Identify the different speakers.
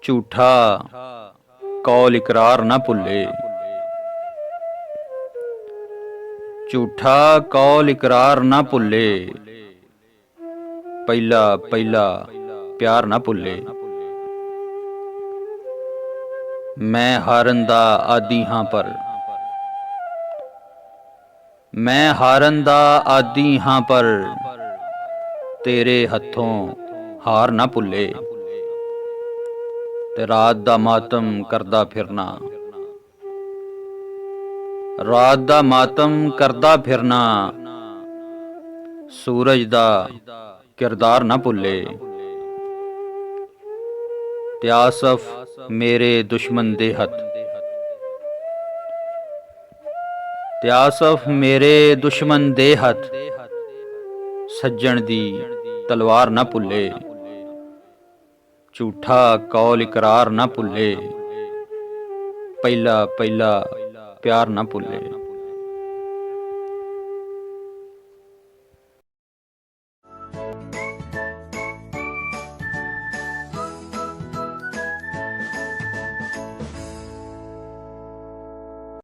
Speaker 1: झूठा कौल इकरार न भुल्ले। झूठा कौल इकरार न भुल्ले। पहला पहला प्यार न भुल्ले। मैं हारन दा आदी हाँ पर मैं हारन दा आदी हाँ पर तेरे हथों हार न भुल्ले। ते रात दा मातम करदा फिरना रात दा मातम करदा फिरना सूरज दा किरदार न भुल्ले। ते आसफ मेरे दुश्मन दे हथ ते आसफ मेरे दुश्मन दे हथ सज्जन दी तलवार न भुल्ले। झूठा कौल इकरार न भुल्ले। पहला पहला प्यार न भुल्ले।